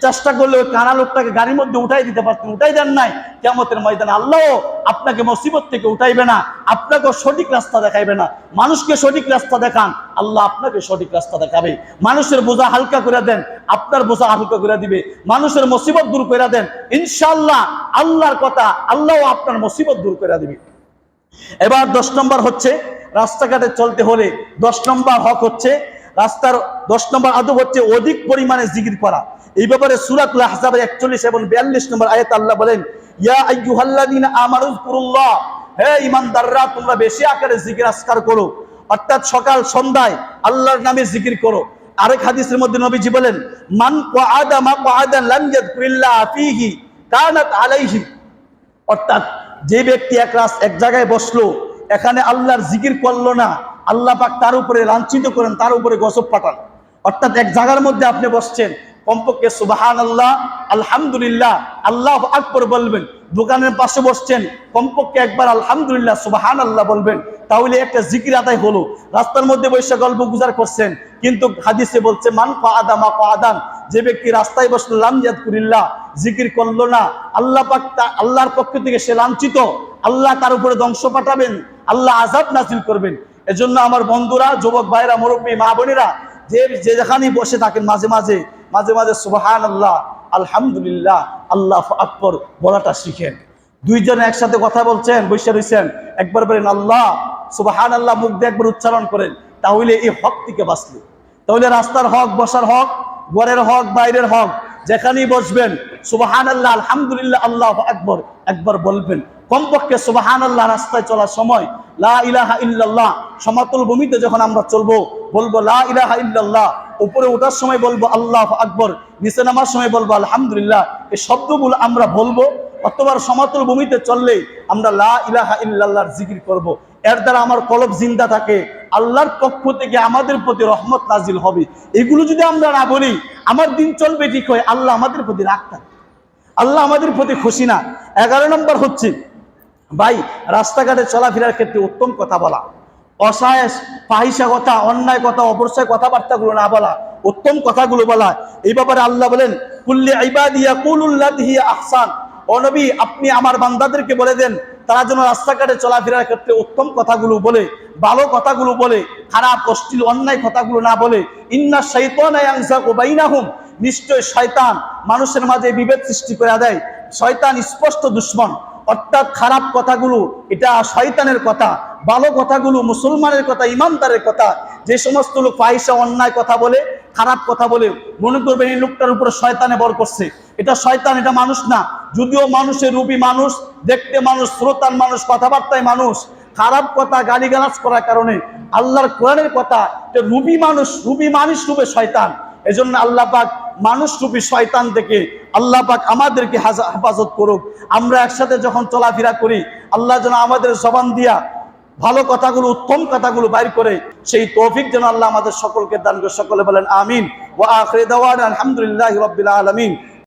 [SPEAKER 1] চেষ্টা করলে ওই কানা লোকটাকে গাড়ির মধ্যে উঠাই দিতে পারতেন, উঠাই দেন নাই। কিয়ামতের ময়দানে আল্লাহ আপনাকে মুসিবত থেকে উঠাইবে না, আপনাকে সঠিক রাস্তা দেখাইবে না। মানুষকে সঠিক রাস্তা দেখান, আল্লাহ আপনাকে সঠিক রাস্তা দেখাবে। মানুষের বোঝা হালকা করে দেন, আপনার বোঝা হালকা করে দিবে। মানুষের মুসিবত দূর করে দেন, ইনশাআল্লাহ আল্লাহর কথা, আল্লাহ আপনার মুসিবত দূর করে দিবে। এবার 10 নম্বর হচ্ছে রাস্তাঘাটে চলতে হলে 10 নম্বর হক হচ্ছে রাস্তার 10 নম্বর আদব হচ্ছে অধিক পরিমাণে জিকির করা। এই ব্যাপারে সূরাতুল আহজাবের 41 এবং 42 নম্বর আয়াতে আল্লাহ বলেন ইয়া আইয়ুহাল্লাযীনা আমানু যকুরুল্লাহ, হে ঈমানদাররা তোমরা বেশি আকারে জিকির আজকার করো। অর্থাৎ সকাল সন্ধ্যায় আল্লাহর নামে জিকির করো। আরেক হাদিসের মধ্যে নবীজি বলেন মান ক্বাআদা মাকআদান লাম ইয়াযকুরিল্লাহ ফীহি কানাত আলাইহি। অর্থাৎ যে ব্যক্তি এক জায়গায় বসলো, এখানে আল্লাহর জিকির করলো না, আল্লাহ পাক তার উপরে লাঞ্ছিত করেন, তার উপরে গজব পাঠান। অর্থাৎ এক জায়গার মধ্যে আপনি বসছেন, কমপক্ষে সুবহানাল্লাহ, আলহামদুলিল্লাহ, আল্লাহু আকবার বলবেন। দোকানের পাশে বসছেন, কমপক্ষে একবার আলহামদুলিল্লাহ সুবহানাল্লাহ বলবেন, তাহলে একটা জিকির আদায় হলো। রাস্তার মধ্যে বসে গল্প গুজার করছেন, কিন্তু হাদিসে বলছে মান কাআদা মা কাআদান, যে ব্যক্তি রাস্তায় বসলো লাম ইয়াযকুরিল্লাহ, জিকির করলো না, আল্লাহ পাক আল্লাহর পক্ষ থেকে সে লাঞ্ছিত, আল্লাহ তার উপরে ধ্বংস পাঠাবেন, আল্লাহ আযাব নাযিল করবেন। এজন্য আমার বন্ধুরা, যুবক ভাইরা, মুরব্বী মা বোনেরা, যে যেখানেই বসে থাকেন মাঝে মাঝে সুবহানাল্লাহ, আলহামদুলিল্লাহ, আল্লাহু আকবার বলাটা শিখেন। দুইজনে একসাথে কথা বলছেন, বসে রয়েছেন, একবার বলেন আল্লাহ সুবহানাল্লাহ, মুখ দিয়ে একবার উচ্চারণ করেন, তাহলে এই হক থেকে বাঁচলো। তাহলে রাস্তার হক, বসার হক, ঘরের হক, বাইরের হক, যেখানেই বসবেন সুবহানাল্লাহ, আলহামদুলিল্লাহ, আল্লাহু আকবার একবার বলবেন। কমপক্ষে সুবহানাল্লাহ রাস্তায় চলার সময়, লা ইলাহা ইল্লাল্লাহ সমতল ভূমিতে যখন আমরা চলবো বলবো লা ইলাহা ইল্লাল্লাহ, উপরে ওঠার সময় বলবো আল্লাহু আকবার, নিচে নামার সময় বলবো আলহামদুলিল্লাহ। এই শব্দগুলো আমরা বলবো, অতবার সমতল ভূমিতে চললে আমরা লা ইলাহা ইল্লাল্লাহর জিকির করব। এর দ্বারা আমার কলব জিন্দা থাকে, আল্লাহর পক্ষ থেকে আমাদের প্রতি রহমত নাজিল হবে। এগুলো যদি আমরা না বলি, আমার দিন চলবে ঠিক হয়, আল্লাহ আমাদের প্রতি রাগ থাকে, আল্লাহ আমাদের প্রতি খুশি না। 11 নম্বর হচ্ছে ভাই, রাস্তাঘাটে চলাফেরার ক্ষেত্রে উত্তম কথা বলা, অসহায় ফাহিশা কথা, অন্যায় কথা, অপরসায় কথাবার্তাগুলো না বলা, উত্তম কথাগুলো বলা। এই ব্যাপারে আল্লাহ বলেন কুল্লি ইবাদি ইয়াকুলুল্লাযী হিয়া আহসান, ও নবী আপনি আমার বান্দাদেরকে বলে দেন তারা যেন রাস্তাঘাটে চলাফেরার ক্ষেত্রে উত্তম কথাগুলো বলে, ভালো কথাগুলো বলে, খারাপ অশ্লীল অন্যায় কথাগুলো না বলে। ইন্না শাইতানা ইয়ানযাগু বাইনাহুম, নিশ্চয় শয়তান মানুষের মাঝে বিভেদ সৃষ্টি করে দেয়। শয়তান স্পষ্ট দুশমন, অর্থাৎ খারাপ কথাগুলো এটা শয়তানের কথা, ভালো কথাগুলো মুসলমানের কথা, ইমানদারের কথা। যে সমস্ত লোক ফাহিশা অন্যায় কথা বলে, খারাপ কথা বলে, মনে করবেন এই লোকটার উপরে শয়তানে বর করছে, এটা শয়তান, এটা মানুষ না। যদিও মানুষের রূপী মানুষ, দেখতে মানুষ, শ্রোতার মানুষ, কথাবার্তায় মানুষ, খারাপ কথা গালিগালাজ করার কারণে আল্লাহর কোরআনের কথা রূপী মানুষ, রূপী মানুষ রূপে শয়তান। এজন্য আল্লাহ পাক মানুষ রূপী শয়তান থেকে আল্লাহ পাক আমাদেরকে হেফাজত করুক। আমরা একসাথে যখন চলাফেরা করি, আল্লাহ যেন আমাদের জবান দিয়া ভালো কথাগুলো, উত্তম কথাগুলো বাইর করে, সেই তৌফিক যেন আল্লাহ আমাদের সকলকে দান করে। সকলে বলেন আমিন। ওয়া আখিরু দাওয়ানা আলহামদুলিল্লাহি রাব্বিল আলামিন।